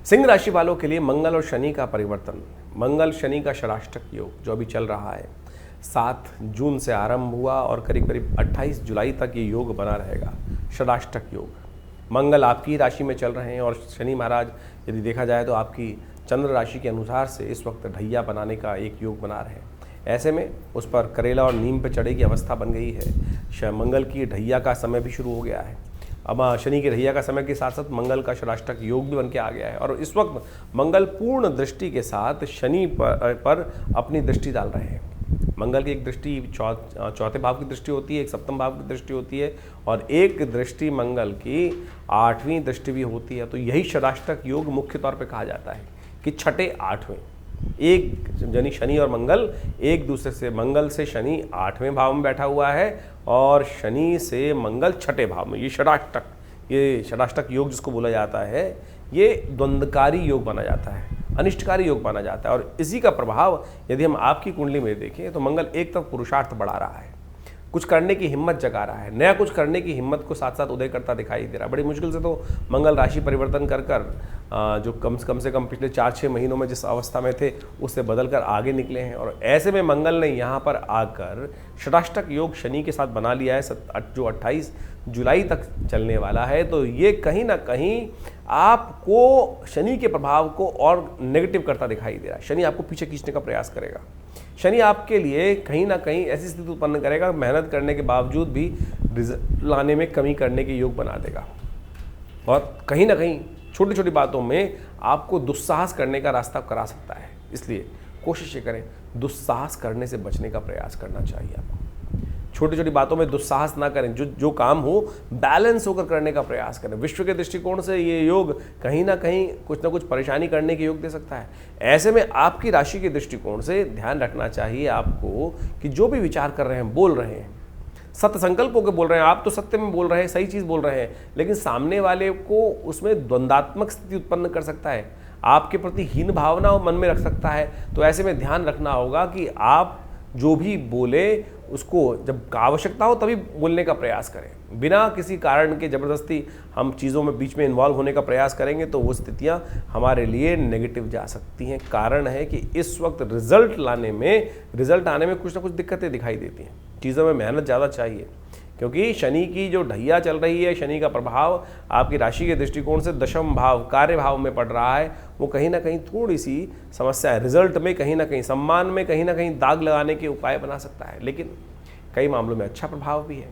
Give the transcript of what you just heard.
सिंह राशि वालों के लिए मंगल और शनि का परिवर्तन, मंगल शनि का षडाष्टक योग जो अभी चल रहा है, 7 जून से आरंभ हुआ और करीब करीब 28 जुलाई तक ये योग बना रहेगा। षडाष्टक योग, मंगल आपकी राशि में चल रहे हैं और शनि महाराज यदि देखा जाए तो आपकी चंद्र राशि के अनुसार से इस वक्त ढैया बनाने का एक योग बना रहे हैं। ऐसे में उस पर करेला और नीम पर चढ़े की अवस्था बन गई है। मंगल की ढैया का समय भी शुरू हो गया है। अब शनि के ढैया का समय के साथ साथ मंगल का षडाष्टक योग भी बन के आ गया है और इस वक्त मंगल पूर्ण दृष्टि के साथ शनि पर अपनी दृष्टि डाल रहे हैं। मंगल की एक दृष्टि चौथे भाव की दृष्टि होती है, एक सप्तम भाव की दृष्टि होती है और एक दृष्टि मंगल की 8वीं दृष्टि भी होती है। तो यही षडाष्टक योग मुख्य तौर पे कहा जाता है कि छठे 8वें, एक यानी शनि और मंगल एक दूसरे से, मंगल से शनि 8वें भाव में बैठा हुआ है और शनि से मंगल छठे भाव में। ये षडाष्टक योग जिसको बोला जाता है, ये द्वंद्वकारी योग माना जाता है, अनिष्टकारी योग माना जाता है। और इसी का प्रभाव यदि हम आपकी कुंडली में देखें तो मंगल एक तरफ पुरुषार्थ बढ़ा रहा है, कुछ करने की हिम्मत जगा रहा है, नया कुछ करने की हिम्मत को साथ साथ उदय करता दिखाई दे रहा है। बड़ी मुश्किल से तो मंगल राशि परिवर्तन कर जो कम से कम पिछले 4-6 महीनों में जिस अवस्था में थे उससे बदल कर आगे निकले हैं और ऐसे में मंगल ने यहाँ पर आकर षडाष्टक योग शनि के साथ बना लिया है जो 28 जुलाई तक चलने वाला है। तो ये कहीं ना कहीं आपको शनि के प्रभाव को और नेगेटिव करता दिखाई दे रहा है। शनि आपको पीछे खींचने का प्रयास करेगा। शनि आपके लिए कहीं ना कहीं ऐसी स्थिति उत्पन्न करेगा, मेहनत करने के बावजूद भी रिजल्ट लाने में कमी करने के योग बना देगा और कहीं ना कहीं छोटी छोटी बातों में आपको दुस्साहस करने का रास्ता करा सकता है। इसलिए कोशिश ये करें, दुस्साहस करने से बचने का प्रयास करना चाहिए आपको। छोटी छोटी बातों में दुस्साहस ना करें, जो काम हो बैलेंस होकर करने का प्रयास करें। विश्व के दृष्टिकोण से ये योग कहीं ना कुछ परेशानी करने के योग दे सकता है। ऐसे में आपकी राशि के दृष्टिकोण से ध्यान रखना चाहिए आपको कि जो भी विचार कर रहे हैं, बोल रहे हैं, सत्य संकल्प होकर बोल रहे हैं, आप तो सत्य में बोल रहे हैं, सही चीज़ बोल रहे हैं, लेकिन सामने वाले को उसमें द्वंद्वात्मक स्थिति उत्पन्न कर सकता है, आपके प्रति हीन भावना मन में रख सकता है। तो ऐसे में ध्यान रखना होगा कि आप जो भी बोले उसको जब आवश्यकता हो तभी बोलने का प्रयास करें। बिना किसी कारण के ज़बरदस्ती हम चीज़ों में बीच में इन्वॉल्व होने का प्रयास करेंगे तो वो स्थितियां हमारे लिए नेगेटिव जा सकती हैं। कारण है कि इस वक्त रिजल्ट आने में कुछ ना कुछ दिक्कतें दिखाई देती हैं। चीज़ों में मेहनत ज़्यादा चाहिए क्योंकि शनि की जो ढैया चल रही है, शनि का प्रभाव आपकी राशि के दृष्टिकोण से दशम भाव, कार्य भाव में पड़ रहा है। वो कहीं ना कहीं थोड़ी सी समस्या है, रिजल्ट में कहीं ना कहीं, सम्मान में कहीं ना कहीं दाग लगाने के उपाय बना सकता है, लेकिन कई मामलों में अच्छा प्रभाव भी है।